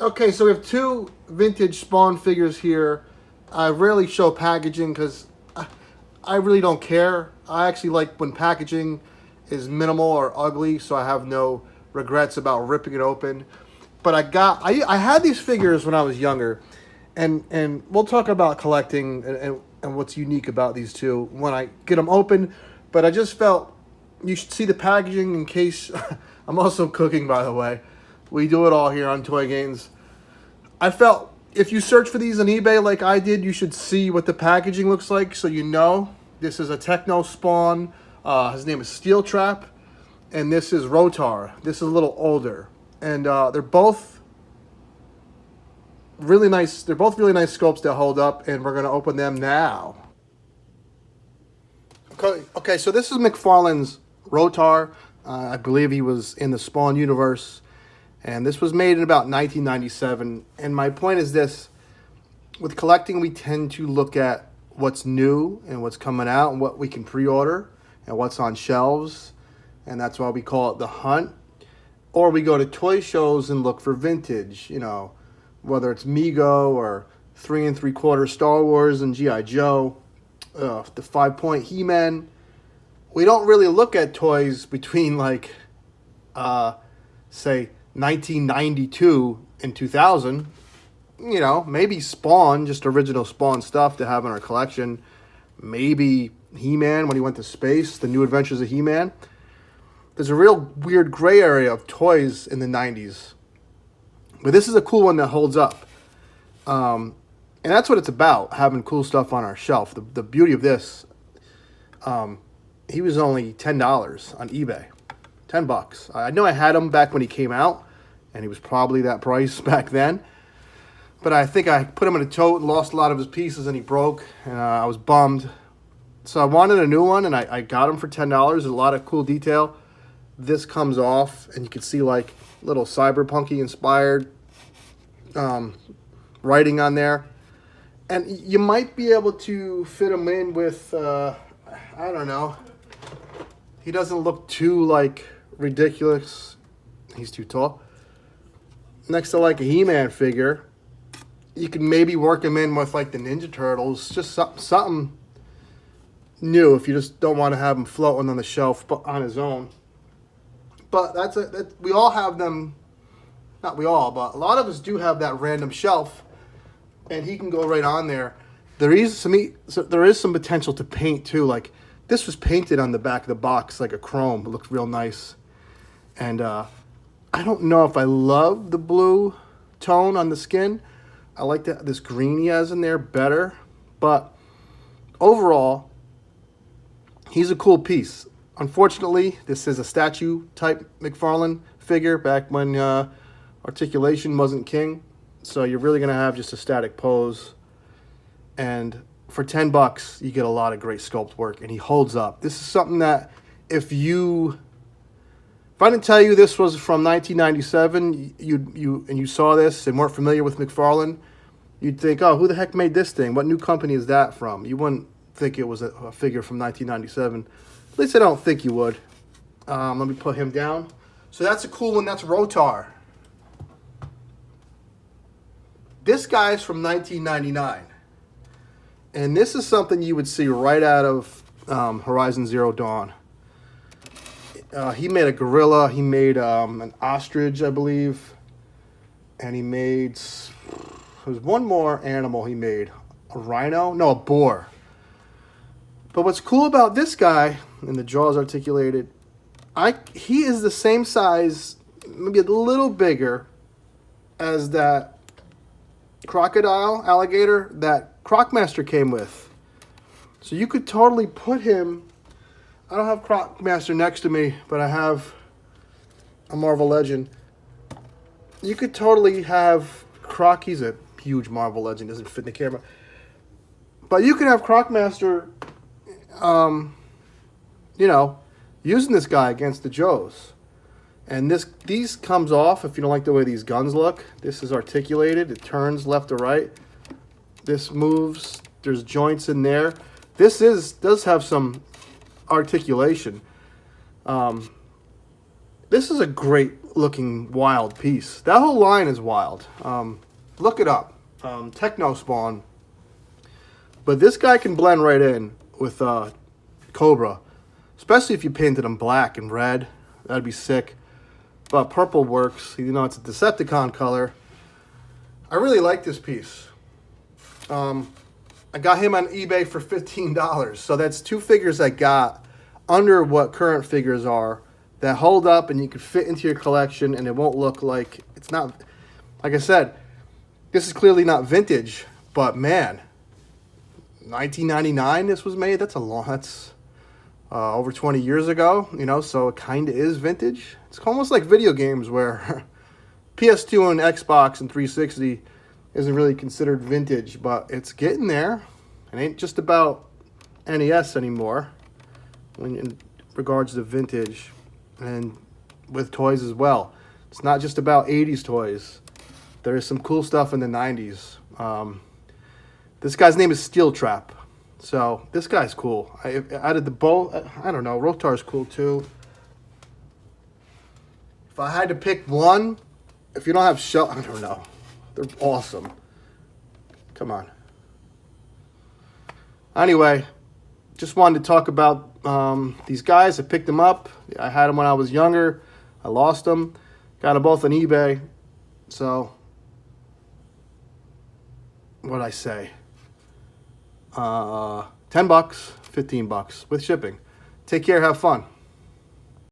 Okay, so we have two vintage Spawn figures here. I rarely show packaging because I really don't care. I actually like when packaging is minimal or ugly, so I have no regrets about ripping it open. But I had these figures when I was younger, and we'll talk about collecting and what's unique about these two when I get them open. But I just felt you should see the packaging in case I'm also cooking, by the way. We do it all here on Toy Gains. I felt if you search for these on eBay like I did, you should see what the packaging looks like so you know. This is a Techno Spawn. His name is Steel Trap. And this is Rotar. This is a little older. And they're both really nice. They're both really nice sculpts that hold up. And we're going to open them now. Okay, so this is McFarlane's Rotar. I believe he was in the Spawn universe. And this was made in about 1997. And my point is this. With collecting, we tend to look at what's new and what's coming out and what we can pre-order and what's on shelves. And that's why we call it the hunt. Or we go to toy shows and look for vintage, you know, whether it's Mego or 3 3/4 Star Wars and G.I. Joe, the 5-point He-Man. We don't really look at toys between like, say, 1992 and 2000. You know, maybe Spawn, just original Spawn stuff to have in our collection. Maybe He-Man when he went to space, the New Adventures of He-Man. There's a real weird gray area of toys in the 90s. But this is a cool one that holds up. And that's what it's about, having cool stuff on our shelf. The beauty of this, he was only $10 on eBay. $10. I know I had him back when he came out, and he was probably that price back then. But I think I put him in a tote and lost a lot of his pieces, and he broke, and I was bummed. So I wanted a new one, and I got him for $10. There's a lot of cool detail. This comes off, and you can see like little cyberpunky inspired writing on there. And you might be able to fit him in with, I don't know. He doesn't look too like ridiculous. He's too tall. Next to like a He-Man figure. You can maybe work him in with like the Ninja Turtles. Just something new if you just don't want to have him floating on the shelf but on his own. But we all have them, not we all, but a lot of us do have that random shelf, and he can go right on there. There is some potential to paint too. Like this was painted on the back of the box like a chrome. It looked real nice. And I don't know if I love the blue tone on the skin. I like this green he has in there better. But overall, he's a cool piece. Unfortunately, this is a statue-type McFarlane figure back when articulation wasn't king. So you're really going to have just a static pose. And for $10, you get a lot of great sculpt work, and he holds up. This is something that if I didn't tell you this was from 1997, you saw this and weren't familiar with McFarlane, you'd think, oh, who the heck made this thing? What new company is that from? You wouldn't think it was a figure from 1997. At least I don't think you would. Let me put him down. So that's a cool one. That's Rotar. This guy's from 1999. And this is something you would see right out of Horizon Zero Dawn. He made a gorilla. He made an ostrich, I believe. And he made... There's one more animal he made. A rhino? No, a boar. But what's cool about this guy, and the jaw's articulated, he is the same size, maybe a little bigger, as that crocodile, alligator, that Crocmaster came with. So you could totally put him... I don't have Crocmaster next to me, but I have a Marvel Legend. You could totally have Croc. He's a huge Marvel Legend, doesn't fit in the camera. But you could have Crocmaster, you know, using this guy against the Joes. And these comes off if you don't like the way these guns look. This is articulated. It turns left to right. This moves. There's joints in there. This does have some articulation. This is a great looking wild piece. That whole line is wild. Look it up. Techno Spawn. But this guy can blend right in with Cobra. Especially if you painted him black and red. That'd be sick. But purple works. You know, it's a Decepticon color. I really like this piece. I got him on eBay for $15. So that's 2 figures I got under what current figures are that hold up and you can fit into your collection and it won't look like it's not. Like I said, this is clearly not vintage, but man, 1999 this was made. That's over 20 years ago, you know, so it kind of is vintage. It's almost like video games where PS2 and Xbox and 360 isn't really considered vintage, but it's getting there. It ain't just about NES anymore in regards to vintage and with toys as well. It's not just about 80s toys. There is some cool stuff in the 90s. This guy's name is Steel Trap. So this guy's cool. I added the bow. I don't know. Rotar's cool too. If I had to pick one, if you don't have shell, I don't know. They're awesome. Come on. Anyway, just wanted to talk about these guys. I picked them up. I had them when I was younger. I lost them. Got them both on eBay. So, what'd I say? $10, $15 with shipping. Take care. Have fun.